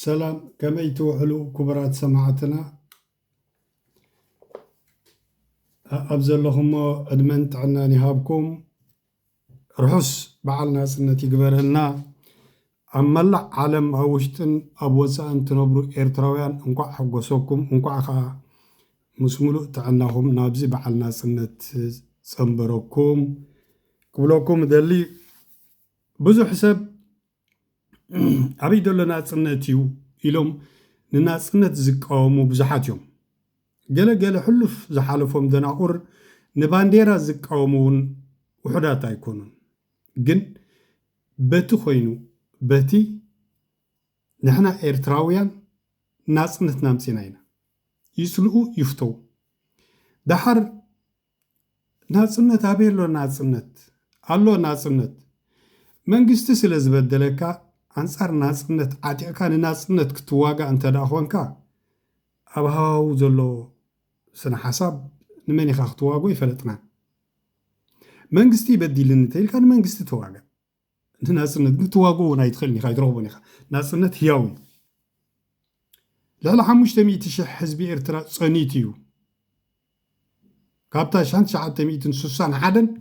ሰላም ከመይ ትውዕሉ ክቡራት ሰማዕትና ኣብ ዘለኹሞ ዕድመን ጥዕናን ይሃብኩም ርሑስ በዓል ናጽነት ይግበረልና ኣብ መላእ ዓለም ኣብ ውሽጥን ኣብ ወፃእን ትነብሩ ኤርትራውያን እንኳዕ ሓጎሰኩም እንኳዕ ከዓ ምስ ሙሉእ ጥዕናኹም ናብዚ በዓል ናጽነት ጸንበረኩም ክብለኩም ደሊ ብዙሕ ሰብ أبي دولة ناصنتيو إلهم ناصنت زقاومو بزحات يوم جل حلف زحالفهم دناقور نبانديرا زقاومون وحدات يكونون جن بتو خوينو بتي نحنا إرتراويان ناصنت نامسيناينا يسلقو يفتو دحر ناصنت أبيلو ناصنت الله ناصنت መንግስቲ ስለ ዝበደለካ አንጻር ናጽነት ዓጢቕካ ንናጽነት ክትዋጋ እንተ ደኣ ኮንካ ኣብ ሃዋው ዘሎ ስነ ሓሳብ ንመን ኢኻ ክትዋጎ ይፈለጥና መንግስቲ ይበዲልን እንተኢልካ ንመንግስቲ ተዋጋ ንናጽነት ክትዋጎ እውን ኣይትኽእልን ኢኻ ይትረኽቦን ኢኻ ናጽነት ህያው እዩ ልዕሊ 500,000 ህዝቢ ኤርትራ ጸኒት እዩ ካብታ 1961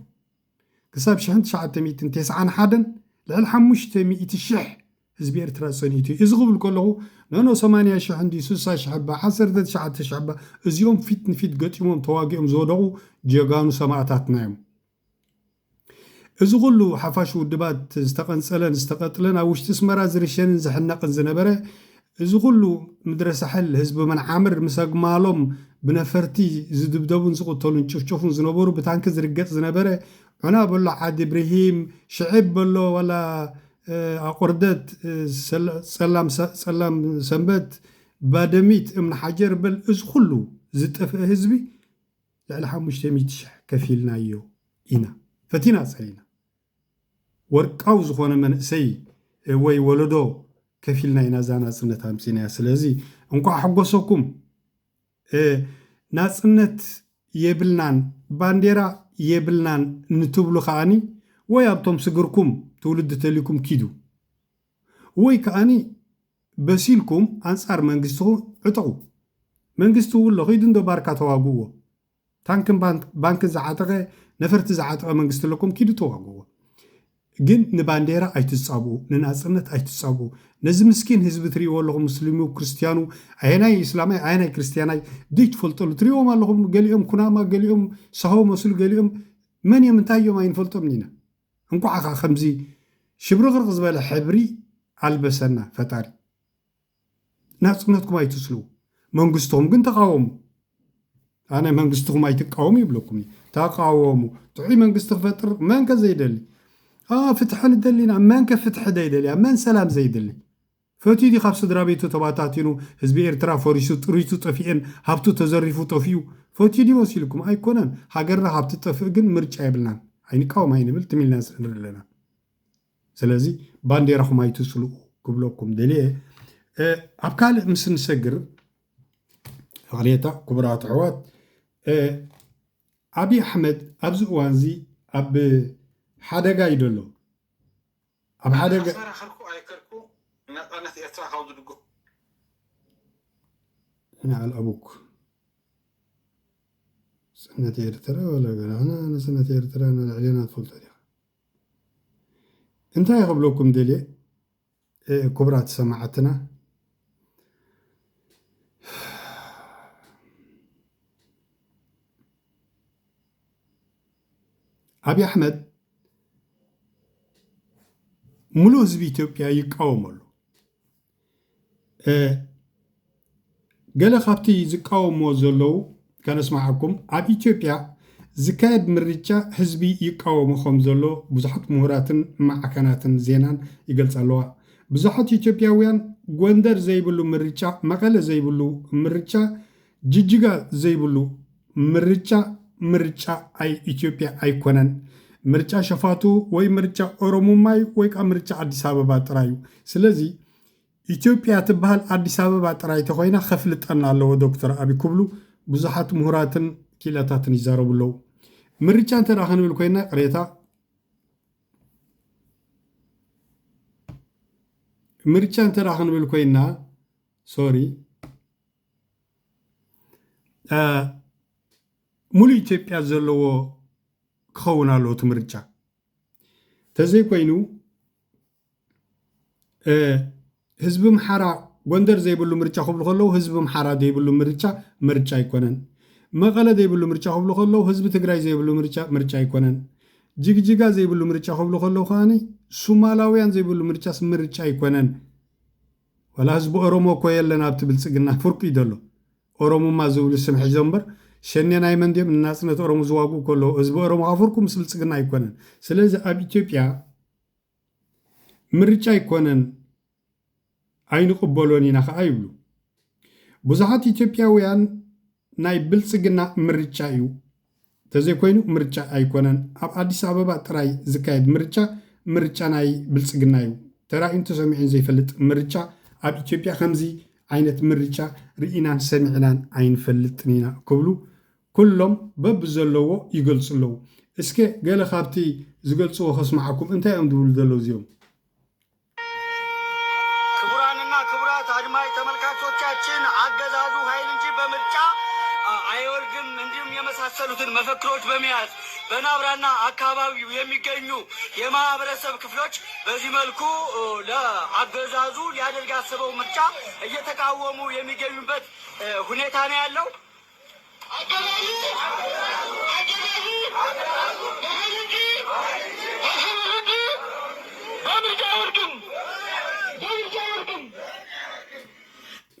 كسب 1991 لعل 500,000 ህዝቢ ኤርትራ ፀኒቱ እዚ ክብል ከለኹ ነኖ 80,000 እንዲ 60,000 ባ 19,000 ባ እዚኦም ፊት ንፊት ገጢሞም ተዋጊኦም ዝወደቑ ጀጋኑ ሰማዕታትና እዮም እዚ ኩሉ ሓፋሽ ውድባት ዝተቐንፀለን ዝተቐጥለን ኣብ ውሽጢ ስመራ ዝርሸንን ዝሕነቕን ዝነበረ እዚ ኩሉ ምድረ ሳሕል ህዝቢ መንዓምር ምሰግማሎም ብነፈርቲ ዝድብደቡን ዝቕተሉን ጭፍጭፉን ዝነበሩ ብታንኪ ዝርገፅ ዝነበረ ዑና በሎ ዓዲ ብርሂም ሽዕብ በሎ ወላ ኣቁርደት ፀላም ሰንበት ባደሚት እምኒ ሓጀር በል እዚ ኩሉ ዝጠፍአ ህዝቢ ልዕሊ 500,000 ከፊልናዮ ኢና ፈቲና ፀሊና ወርቃው ዝኾነ መንእሰይ ወይ ወለዶ ከፊልና ኢና ዛ ናፅነት ኣምፂና እያ ስለዚ እንኳ ሕጎሰኩም ናፅነት የብልናን ባንዴራ የብልናን ንትብሉ ከዓኒ ወይ ኣብቶም ስግርኩም ትውልድ ተሊኩም ኪዱ ወይ ከዓኒ በሲልኩም ኣንጻር መንግስትኹም ዕጠቑ መንግስቲ ውሎ ኺዱ እንዶ ባርካ ተዋግዎ ታንክን ባንክን ዝዓጠቐ ነፈርቲ ዝዓጠቐ መንግስቲ ለኩም ኪዱ ተዋግዎ ግን ንባንዴራ ኣይትጻብኡ ንናፅነት ኣይትጻብኡ ነዚ ምስኪን ህዝቢ ትሪእዎ ኣለኹም ሙስሊሙ ክርስቲያኑ ኣየናይ እስላማይ ኣየናይ ክርስቲያናይ ደይ ትፈልጠሉ ትሪእዎም ኣለኹም ገሊኦም ኩናማ ገሊኦም ሰሃው መስሉ ገሊኦም መን እዮም እንታይ እዮም ኣይንፈልጦም ኒና እንኳዓኻ ከምዚ ሽብርቕርቕ ዝበለ ሕብሪ ኣልበሰና ፈጣሪ ናፅነትኩም ኣይትስሉ መንግስትኩም ግን ተቃወሙ ኣነ መንግስትኩም ኣይትቃወሙ ይብለኩም ተቃወሙ ጥዑይ መንግስቲ ክፈጥር መንከ ዘይደሊ ፍትሕ ንደሊና መንከ ፍትሕ ዘይደልያ መን ሰላም ዘይደሊ ፈቲዲ ካብ ስድራ ቤቱ ተባታቲኑ ህዝቢ ኤርትራ ፈሪሱ ጥሪቱ ጠፊአን ሃብቱ ተዘሪፉ ጠፊኡ ፈቲዲ ወሲልኩም ኣይኮነን ሃገርና ሃብቲ ጠፍእ ግን ምርጫ የብልናን ኣይንቃወም ኣይንብል ትሚልና ንርኢ ኣለና ስለዚ ባንዴራኹም ኣይትስሉ ክብለኩም ደልየ ኣብ ካልእ ምስ ንሰግር ኣቕልየታ ክቡራት ኣሕዋት ኣብይ ኣሕመድ ኣብዚ እዋን እዚ ኣብ ሓደጋ ይደሎ ኣብ ሓደጋ نقلت إرتراء خاوض لقو أنا على أبوك سنة إرتراء ولا أنا سنة إرتراء أنا العلينا طفل تاريخ انت يا قبلكم دلي كبرات سماعتنا أبي أحمد ملو حزب إثيوبيا يقاوم له قال خابتي زقاومو زلو كان اسمعكم اب اثيوبيا زكاد مرجا حزبي يقاومهم زلو بزحت مهراتن معكناتن زينان يقلصالوا بزحت اثيوبياويان ጎንደር ዘይብሉ ምርጫ መቀለ ዘይብሉ ምርጫ ጅጅጋ ዘይብሉ ምርጫ አይ ኢትዮጵያ አይኮነን ምርጫ ሸፋቱ ወይ ምርጫ ኦሮሞማይ ወይ ቃ ምርጫ አዲስ አበባ ጥራዩ ስለዚህ ኢትዮጵያ ትበሃል አዲስ አበባ ጥራይ ተኮይና ከፍልጠና አለው ዶክተር አብይ ኩብሉ ብዙሓት ምሁራትን ኪላታትን ይዛረቡለው ምርጫ ተራኸን ብል ኮይና ቅሬታ ምርጫ ተራኸን ብል ኮይና ሶሪ ሙሉ ኢትዮጵያ ዘለዎ ክኸውን ኣለዎ ምርጫ ተዘይ ኮይኑ ህዝብ ምሓራ ጎንደር ዘይብሉ ምርጫ ክብሉ ከለው ህዝብ ምሓራ ዘይብሉ ምርጫ ኣይኮነን መቐለ ዘይብሉ ምርጫ ክብሉ ከለው ህዝብ ትግራይ ዘይብሉ ምርጫ ኣይኮነን ጅግጅጋ ዘይብሉ ምርጫ ክብሉ ከለው ካኒ ሶማላውያን ዘይብሉ ምርጫ ኣይኮነን ወላ ህዝብ ኦሮሞ ኮየለን ኣብቲ ብልጽግና ፍርቁ ይደሎ ኦሮሞማ ዝብሉ ስም ሒዞምበር ሸኔናይ መንድም እናጽነት ኦሮሞ ዝዋጉ ከለው ህዝብ ኦሮሞ ኣፍርኩ ምስ ብልጽግና ኣይኮነን ስለዚ ኣብ ኢትዮጵያ ምርጫ ኣይኮነን ኣይንቅበሎን ኢና ከዓ ይብሉ ብዙሓት ኢትዮጵያውያን ናይ ብልጽግና ምርጫ እዩ ተዘይ ኮይኑ ምርጫ ኣይኮነን ኣብ አዲስ ኣበባ ጥራይ ዝካየድ ምርጫ ናይ ብልጽግና እዩ ተራእዩን ተሰሚዑን ዘይፈልጥ ምርጫ ኣብ ኢትዮጵያ ከምዚ ዓይነት ምርጫ ርኢናን ሰሚዕናን ኣይንፈልጥን ኢና ክብሉ ኩሎም በብ ዘለዎ ይገልጹ ኣለዉ እስከ ገለ ካብቲ ዝገልጽዎ ከስማዓኩም እንታይ እዮም ዝብሉ ዘለዉ እዚኦም አድማጭ ተመልካቾቻችን አገዛዙ ኃይል እንጂ በምርጫ አይወርግም እንዲሁም የመሳሰሉትን መፈክሮች በመያዝ በናብራና አካባቢው የሚገኙ የማህበረሰብ ክፍሎች በዚህ መልኩ ለአገዛዙ ሊያደርግ ያሰበው ምርጫ እየተቃወሙ የሚገኙበት ሁኔታ ነው ያለው።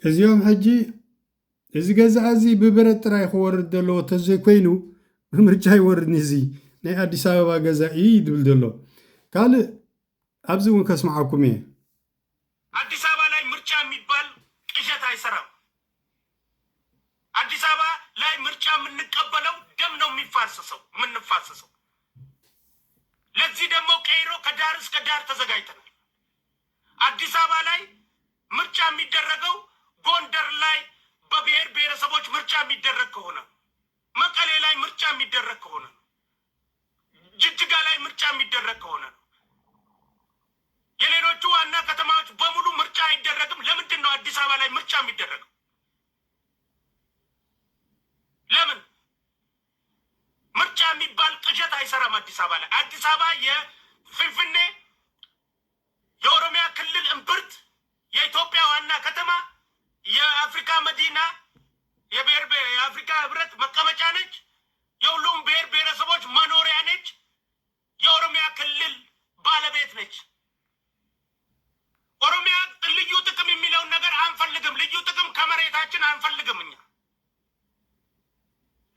እዚኦም ሕጂ እዚ ገዛ እዚ ብብረት ጥራይ ክወርድ ዘለዎ ተዘይኮይኑ ብምርጫ ይወርድኒ እዚ ናይ ኣዲስ ኣበባ ገዛ እዩ ይብል ዘሎ። ካልእ ኣብዚ እውን ከስማዓኩም እየ። አዲስ አበባ ላይ ምርጫ የሚባል ቅዠት አይሰራም። አዲስ አበባ ላይ ምርጫ የምንቀበለው ደም ነው የምንፋሰሰው። ለዚህ ደግሞ ቀይሮ ከዳር እስከ ዳር ተዘጋጅተናል። አዲስ አበባ ላይ ምርጫ የሚደረገው ጎንደር ላይ በብሔር ብሔረሰቦች ምርጫ የሚደረግ ከሆነ፣ መቀሌ ላይ ምርጫ የሚደረግ ከሆነ፣ ጅጅጋ ላይ ምርጫ የሚደረግ ከሆነ፣ የሌሎቹ ዋና ከተማዎች በሙሉ ምርጫ አይደረግም። ለምንድን ነው አዲስ አበባ ላይ ምርጫ የሚደረገው? ለምን? ምርጫ የሚባል ቅዠት አይሰራም አዲስ አበባ ላይ። አዲስ አበባ የፍንፍኔ የኦሮሚያ ክልል እምብርት፣ የኢትዮጵያ ዋና ከተማ፣ የአፍሪካ መዲና፣ የአፍሪካ ህብረት መቀመጫ ነች። የሁሉም ብሔር ብሔረሰቦች መኖሪያ ነች። የኦሮሚያ ክልል ባለቤት ነች። ኦሮሚያ ልዩ ጥቅም የሚለውን ነገር አንፈልግም። ልዩ ጥቅም ከመሬታችን አንፈልግም። እኛ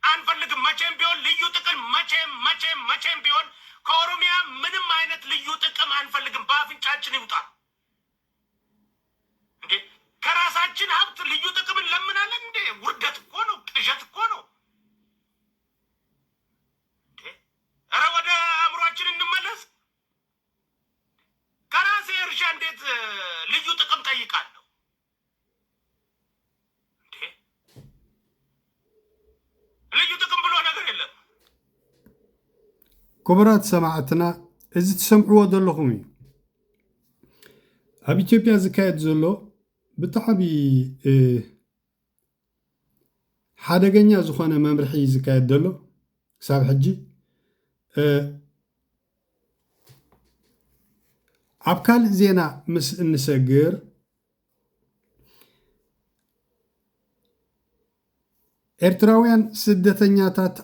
አንፈልግም። መቼም ቢሆን ልዩ ጥቅም መቼም ቢሆን ከኦሮሚያ ምንም አይነት ልዩ ጥቅም አንፈልግም። በአፍንጫችን ይውጣ እንዴ! ከራሳችን ሀብት ልዩ ጥቅም እንለምናለን እንዴ? ውርደት እኮ ነው። ቅዠት እኮ ነው። ኧረ ወደ አእምሯችን እንመለስ። ከራሴ እርሻ እንዴት ልዩ ጥቅም ጠይቃለሁ እንዴ? ልዩ ጥቅም ብሎ ነገር የለም። ክቡራት ሰማዕትና እዚ ትሰምዕዎ ዘለኹም እዩ ኣብ ኢትዮጵያ ዝካየድ ዘሎ ብጣዕሚ ሓደገኛ ዝኾነ መምርሒ ዝካየድ ዘሎ ክሳብ ሕጂ ኣብ ካልእ ዜና ምስ እንሰግር ኤርትራውያን ስደተኛታት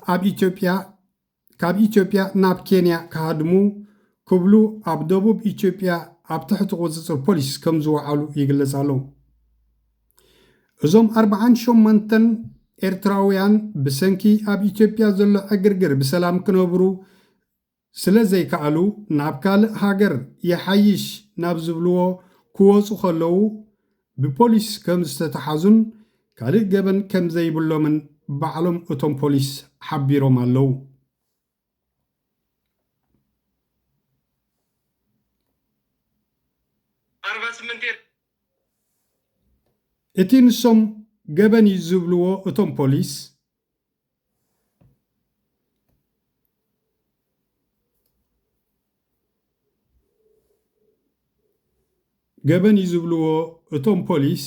ካብ ኢትዮጵያ ናብ ኬንያ ካሃድሙ ክብሉ ኣብ ደቡብ ኢትዮጵያ ኣብ ትሕቲ ቁፅፅር ፖሊስ ከም ዝወዓሉ ይግለጽ ኣሎ። እዞም 48 ኤርትራውያን ብሰንኪ ኣብ ኢትዮጵያ ዘሎ ዕግርግር ብሰላም ክነብሩ ስለ ዘይከኣሉ ናብ ካልእ ሃገር የሓይሽ ናብ ዝብልዎ ክወፁ ከለዉ ብፖሊስ ከም ዝተተሓዙን ካልእ ገበን ከም ዘይብሎምን ባዕሎም እቶም ፖሊስ ሓቢሮም ኣለዉ። እቲ ንሶም ገበን እዩ ዝብልዎ እቶም ፖሊስ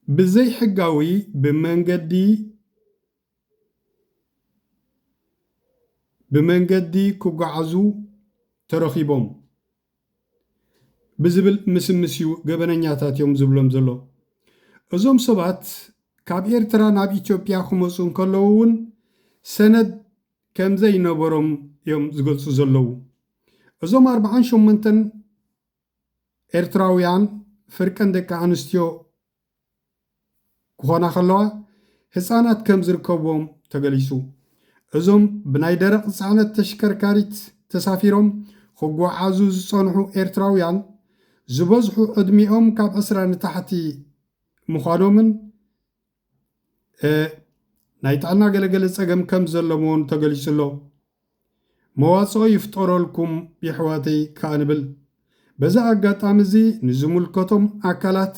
ብዘይ ሕጋዊ ብመንገዲ ክጓዓዙ ተረኺቦም ብዝብል ምስምስዩ ገበነኛታት እዮም ዝብሎም ዘሎ። እዞም ሰባት ካብ ኤርትራ ናብ ኢትዮጵያ ክመፁ ከለዉ እውን ሰነድ ከም ዘይነበሮም እዮም ዝገልጹ ዘለዉ። እዞም 48 ኤርትራውያን ፍርቀን ደቂ ኣንስትዮ ክኾና ከለዋ ህፃናት ከም ዝርከብዎም ተገሊጹ። እዞም ብናይ ደረቕ ጽዕነት ተሽከርካሪት ተሳፊሮም ክጓዓዙ ዝጸንሑ ኤርትራውያን ዝበዝሑ ዕድሚኦም ካብ 20 ንታሕቲ ምዃኖምን ናይ ጥዕና ገለገለ ፀገም ከም ዘለዎን ተገሊጹ ኣሎ። መዋፅኦ ይፍጠረልኩም ይሕዋተይ ከዓ ንብል። በዛ ኣጋጣሚ እዚ ንዝምልከቶም ኣካላት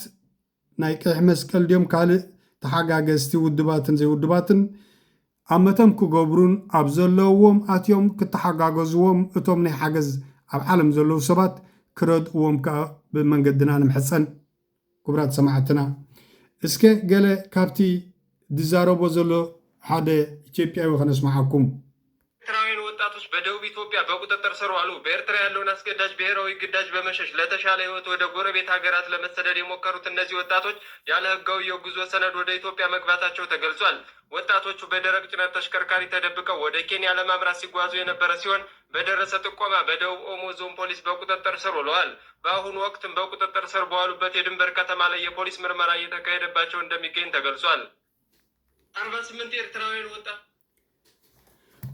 ናይ ቀይሕ መስቀል ድዮም ካልእ ተሓጋገዝቲ ውድባትን ዘይውድባትን ኣመቶም ክገብሩን ኣብ ዘለዎም ኣትዮም ክተሓጋገዝዎም እቶም ናይ ሓገዝ ኣብ ዓለም ዘለዉ ሰባት ክረድእዎም ከዓ ብመንገድና ንምሕፀን። ክቡራት ሰማዕትና እስከ ገለ ካብቲ ዝዛረቦ ዘሎ ሓደ ኢትዮጵያዊ ከነስማዓኩም ኤርትራውያን ወጣቶች በደቡብ ኢትዮጵያ በቁጥጥር ስር ዋሉ። በኤርትራ ያለውን አስገዳጅ ብሔራዊ ግዳጅ በመሸሽ ለተሻለ ህይወት ወደ ጎረቤት ሀገራት ለመሰደድ የሞከሩት እነዚህ ወጣቶች ያለ ህጋዊ የጉዞ ሰነድ ወደ ኢትዮጵያ መግባታቸው ተገልጿል። ወጣቶቹ በደረቅ ጭነት ተሽከርካሪ ተደብቀው ወደ ኬንያ ለማምራት ሲጓዙ የነበረ ሲሆን በደረሰ ጥቆማ በደቡብ ኦሞ ዞን ፖሊስ በቁጥጥር ስር ውለዋል። በአሁኑ ወቅትም በቁጥጥር ስር በዋሉበት የድንበር ከተማ ላይ የፖሊስ ምርመራ እየተካሄደባቸው እንደሚገኝ ተገልጿል። 48 ኤርትራውያን ወጣት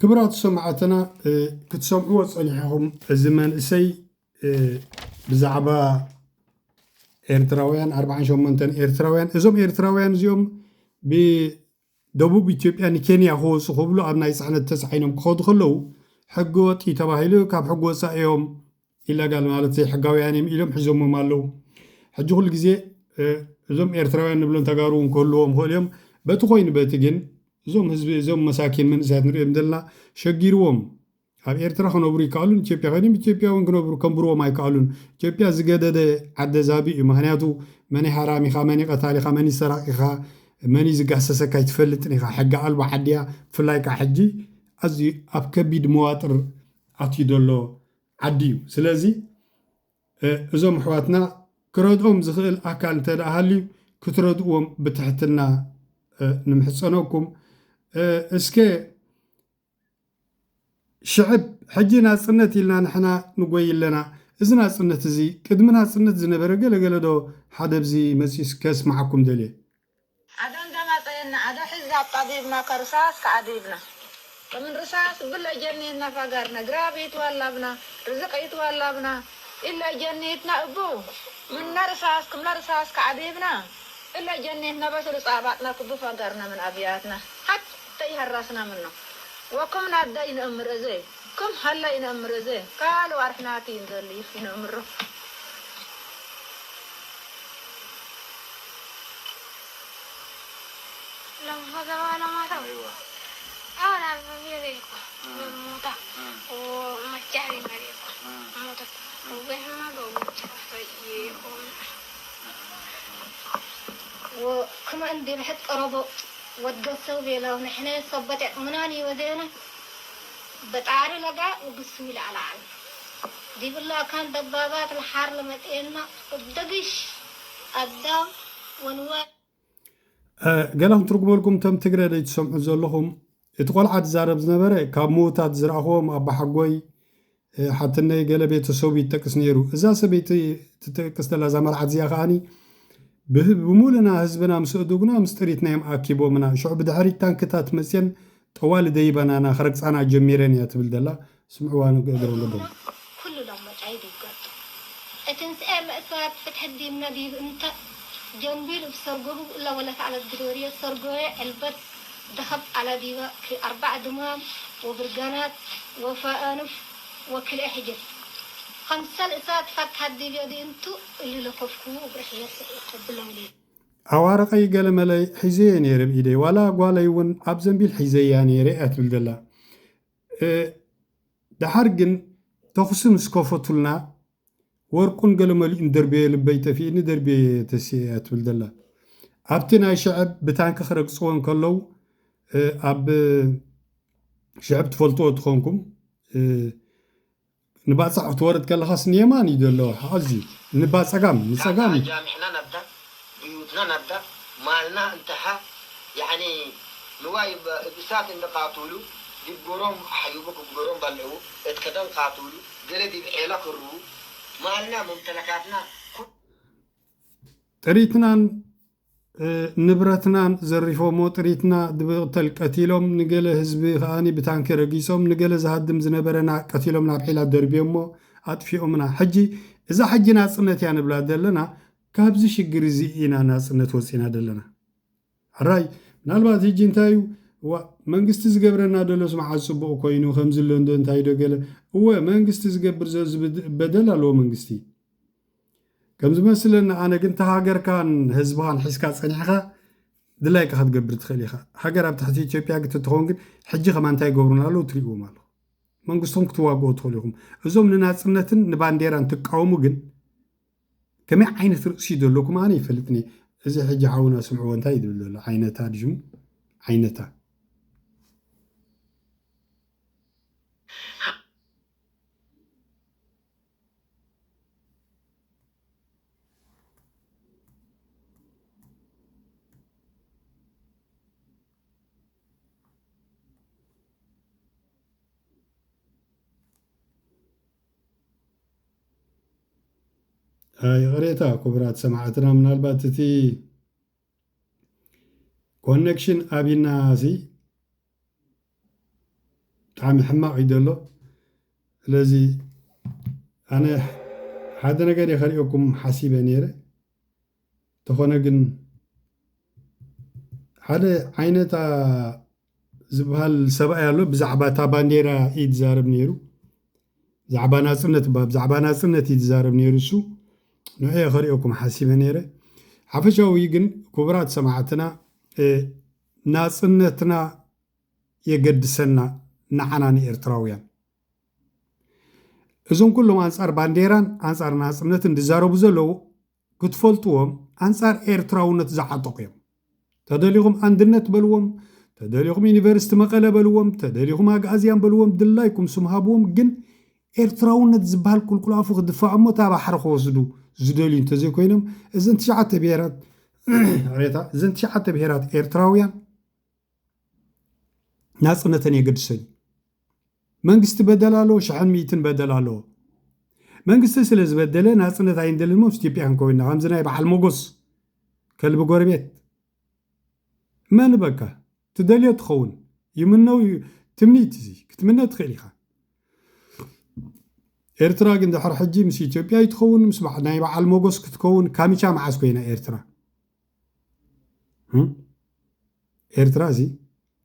ክብራት ሰማዕትና ክትሰምዕዎ ፀኒሕኹም እዚ መንእሰይ ብዛዕባ ኤርትራውያን 48 ኤርትራውያን እዞም ኤርትራውያን እዚኦም ብደቡብ ኢትዮጵያ ንኬንያ ክወፁ ክብሉ ኣብ ናይ ፅዕነት ተፃዒኖም ክኸዱ ከለዉ ሕጊ ወጢ ተባሂሉ ካብ ሕጊ ወፃኢዮም ኢለጋል ማለት ዘይሕጋውያን እዮም ኢሎም ሒዞሞም ኣለዉ። ሕጂ ኩሉ ግዜ እዞም ኤርትራውያን ንብሎም ተጋሩ እውን ክህልዎም ክእል እዮም። በቲ ኮይኑ በቲ ግን እዞም ህዝቢ እዞም መሳኪን መንእሰያት ንሪኦም ዘለና ሸጊርዎም ኣብ ኤርትራ ክነብሩ ይከኣሉን ኢትዮጵያ ኮይኖም ኢትዮጵያ እውን ክነብሩ ከንብርዎም ኣይከኣሉን። ኢትዮጵያ ዝገደደ ዓደ ዛቢ እዩ። ምክንያቱ መኒ ሓራሚኻ መኒ ቀታሊኻ መኒ ሰራቂኻ መኒ ዝጋሰሰካ ይትፈልጥን ኢኻ ሕጊ ኣልቦ ዓድያ ብፍላይ ከዓ ሕጂ ኣዝዩ ኣብ ከቢድ መዋጥር ኣትዩ ዘሎ ዓዲ እዩ። ስለዚ እዞም ኣሕዋትና ክረድኦም ዝኽእል ኣካል እንተደኣ ሃልዩ ክትረድእዎም ብትሕትና ንምሕፀነኩም። እስከ ሽዕብ ሕጂ ናፅነት ኢልና ንሕና ንጎይ ኣለና። እዚ ናፅነት እዚ ቅድሚ ናፅነት ዝነበረ ገለገለ ዶ ሓደ ብዚ መፂስ ከስማዓኩም ደልየ ዓደ እንዳማፀየና ዓደ ሕዚ ኣጣቢብና ከርሳስ ከዓዲብና ከምን ርሳስ ብለ ጀኒትና ፈጋርና ግራቤት ዋላብና ርዝቀይት ዋላብና ኢለ ጀኒትና እቡ ምና ርሳስ ክምና ርሳስ ከዓዲብና إلا جنينا بس رصاباتنا كبفا قرنا من أبياتنا حتى يهرسنا منه وكم نادى إن أمر زي كم هلا إن أمر زي قالوا عرفنا تنزلي إن أمره لما هذا ولا ما تبي أنا بميريكو بموتا ومجاري مريكو موتا وبهما بموتا وكما عندي بحط قرضو وتقصوا بيلا ونحن صبت مناني ودينا بتعاري لقى وبسويل على عالم دي بالله كان دبابات الحار لما تقلنا الدقش الدم ونوال قالهم ترقبوا لكم تم تقرأ لي تسمعوا زلهم تقول عاد زارب زنبرة كموتات زرعهم أبا حقوي حتى إنه قال بيت سوبي تكس نيرو إذا سبيتي تكس تلا زمر عاد زياغاني بمولنا هزبنا مسؤدونا مستريتنا يم أكيبو منا شعب دحري تانكتات مسين طوال ديبنا أنا خرجت أنا جميرين يا تبل دلا سمعوا أنا قدروا لهم كل لما تعيد القط أتنسأل مأساة بتحدي من دي أنت جنبيل بسرقوه إلا ولا على الدرورية سرقوه البت ذهب على ديوا 4 دمام وبرقانات وفانف وكل أحجر 5 الإسات فتح الديبيا دي انتو اللي لقفكوه وبرحيات قبلهم لي عوارقي قال ملاي حزين يرب إيدي ولا قال يون أبزن بالحزين يعني رئات بالدلا دحرقن تخصم سكوفتلنا ورقون قالوا مالي اندربي لبيت في إني دربي تسيئات بالدلا أبتنا شعب بتانك خرق صوان كلو أب شعب تفلطوه تخونكم نبات صح تورد كلا خاص نيمان يدلو حازي نبات سقام نسقام جامعنا نبدا بيوتنا نبدا مالنا انتهى يعني نوايب بسات ان قاتولو دي غورم حيوبك غورم بلعو اتكدن قاتولو جلدي بعيلا كرو مالنا ممتلكاتنا تريتنا نبرتنا زريفومو تريتنا دبقتل قتيلهم نقل حزبي خاني بتانك رقيسهم نقل زهدم زنبرنا قتيلهم نابحيلا دربيومو أطفئومنا حجي إذا حجي ناصنت يعني بلا دلنا كابز شقر زيئنا ناصنت وسينا دلنا الرأي نالبات هجي انتايو ومنقست زقبرنا دلو سمع السبو كوينو خمز اللوندو انتايو دقل هو منقست زقبر زوز بدل لو منقستي كم زمثلنا أنا كنت هاجر كان هزبان حسكات صنيعها دلايك خد قبر تخليها هاجر بتحتي إثيوبيا قلت تخونج حجي خمان تاي قبرنا له تريقو ماله من قصتهم كتواقو تخليهم زوم لنا سنتن نبانديران تقاومو جن كم عين ترقسي دلوكم أنا فلتني إذا حجي حاونا سمعوا انتاي دلو عينة تارجم عينتها هاي غريتها كبرات سمعتنا من الباتتي كونكشن أبينا زي عم حماق يدلو الذي أنا هذا نقدر يخليكم حسيبا نيرة تخونجن هذا عينتا زبال سبع يالو بزعبا تابانديرا يتزارب نيرو زعبانا سنة باب زعبانا سنة يتزارب نيرو سو نوعي خليكم حسيبا نيرة حفشاو يجن كبرات سمعتنا ناسنتنا يقد سنة نعناني إرتراويا إذن كلهم أنصار بانديران أنصار ناسنت دزارو بزلو كتفلتوهم أنصار إرتراونت زعطوكيهم تدليهم أندنت بلوهم تدليهم يونيفرسيتي مقالة بلوهم تدليهم أغازيان بلوهم دلايكم سمهابوهم جن إرتراونت زبال كل أفوق دفاع متابع حرخ وزدو زدولين تزي كوينهم إذن تشعت بيرات ريتا إذن تشعت بيرات إرتراويان ناسنتن يقد سن منقست بدلالو شحن ميتن بدلالو منقست سلز بدله ناسنت عين دلمو ستيبيان كوينا غمزنا يبحال موغوس كلب غوربيت ما نبكى تدلي تخون يمنو تمنيت زي كتمنى تخيليخا إرترا قند حر حجي مس إثيوبيا يتخون مسبح ناي بحال موغوس كتكون كاميشا معاس كوينا إرترا إرترا زي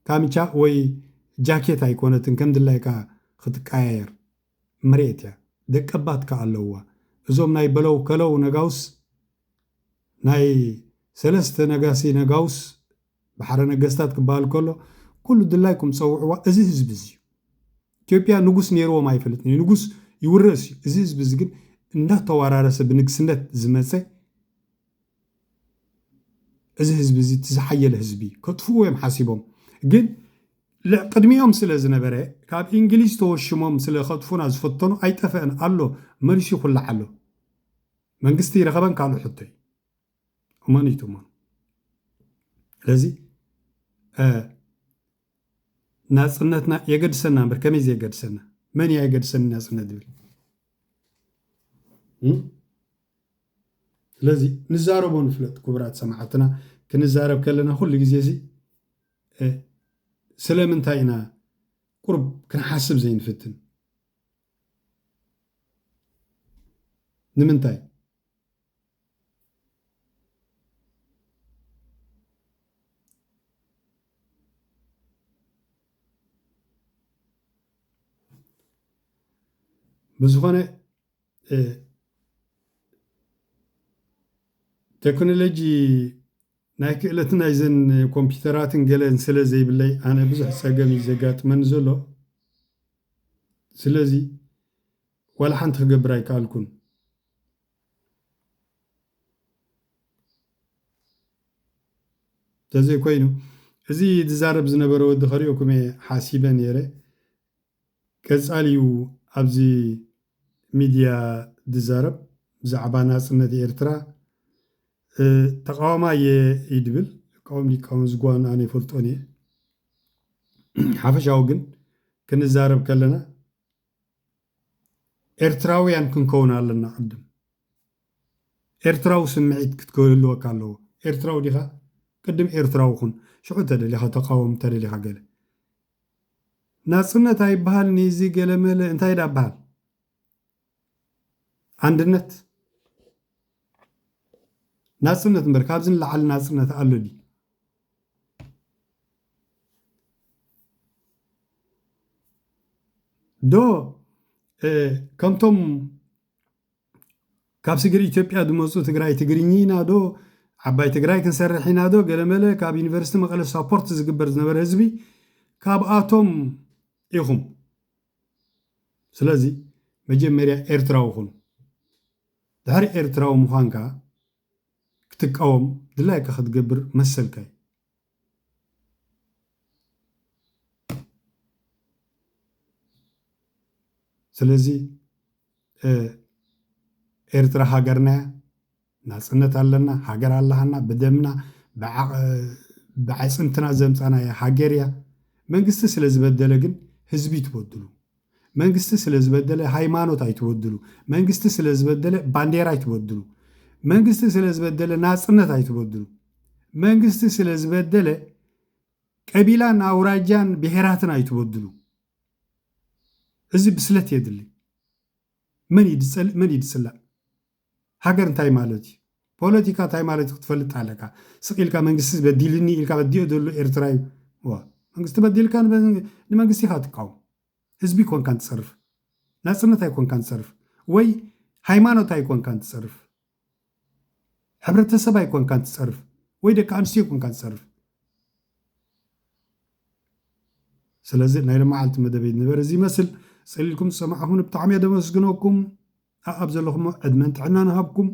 كاميشا وي جاكيت أيقونة كم دلايكا ختكاير مريتيا دكبات كاللوا زوم ناي بلو كلو نجاوس ناي سلست نجاسي نجاوس بحر نجستات كبال كله دلايكم صوعوا أزيز بزي إثيوبيا نجوس نيرو ما يفلتني نجوس يورسي أزيز بزجن إنه توارارس بنكسنت زمسة أزيز بزي تزحيل هزبي كتفوا يم حاسبهم جد لا قدميهم سلا زنبرة كاب إنجليز توشمهم سلا خطفونا زفتنو أي تفعن قالوا مريسي خلا حلو من قستي رغبان قالوا حطي وما نيتومان لذي ناس نتنا يقد سنة بركميز يقد سنة من يقد سنة ناس ندبل لذي نزاربون فلت كبرات سمعتنا كنزارب كلنا كل جزيزي سلام انتاينا قرب كنحاسب زين فتن نمنتاي بزخانة تكنولوجي نايك إلتنا إذن كمبيوترات نجلن سلا زي بالله أنا بزح ساقمي زقات منزله سلازي ولا حنت خجبراي كالكون تزي كوينو زي دزارب زنبرو ودخريوكم حاسيبا نيري كزاليو أبزي ميديا دزارب زعبانا سنة إرترا تقاوما يدبل قوم لي قوم زغوان اني فلطوني حفشاو جن كنزارب كلنا إرتراويان كنكون لنا قدم إرتراو سمعيت كتقول له قالوا إرتراو ديها قدم إرتراو خن شو تدلي تقاوم تدلي قال ناسنا تاي بحال نيزي قلمل انتي دا بحال عندنت ناسنت مركابزن لعل ناسنت قالوا دي دو كمتم كابسجري إثيوبيا دموزو تجراي تجرينينا دو عباي تجراي كنسرحينا دو قال ملا كاب يونيفرسيتي مقالة سابورت زقبر زنبر هزبي كاب آتوم إيهم سلازي مجمريا إرتراو خون دهار إرتراو مخانكا كتقاوم دلايك خد قبر مسلكاي ስለዚህ ኤርትራ ሃገርና ናጽነት ኣለና ሃገር ኣለሃና ብደምና بعصنتنا زمصانا هاجريا منغست سلازبدله ግን ህዝብ ይተወድሉ መንግስት ስለዝበደለ ሃይማኖት አይተወድሉ መንግስት ስለዝበደለ ባንዲራ አይተወድሉ መንግስት ስለዝበደለ ናጽነት አይተወድሉ መንግስት ስለዝበደለ ቀቢላን አውራጃን ብሔራትን አይተወድሉ እዚ ብስለት ይድል ምን ይድስላ ሃገር እንታይ ማለት ፖለቲካ እንታይ ማለት ክትፈልጥ ኣለካ ስቂልካ መንግስት በዲልኒ ኢልካ በዲዮ ደሎ ኤርትራዊ መንግስት በዲልካ ንመንግስት ኢኻ ትቃወም ህዝቢ ኮንካ ትሰርፍ ናጽነት ኣይኮንካ ትሰርፍ ወይ ሃይማኖት ኣይኮንካ ትሰርፍ ሕብረተሰብ ኣይኮንካ ትሰርፍ ወይ ደቂ ኣንስትዮ ኮንካ ትሰርፍ ስለዚ ናይ ልምዓልቲ መደበይ ነበረ እዚ ይመስል ፀሊልኩም ዝሰማዕኹም ብጣዕሚ ደመስግነኩም ኣብ ዘለኹም ዕድመን ጥዕና ንሃብኩም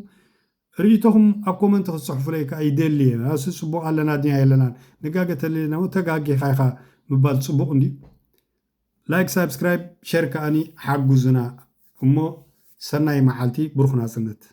ريتهم أكومنت خصوص فليك أيدلي أساس سبوق على نادي هيلنا نجاجة اللي نو تجاجي خايخة مبال سبوق عندي لايك سبسكرايب شارك أني حق جزنا أمو سناي محلتي بروخنا سنت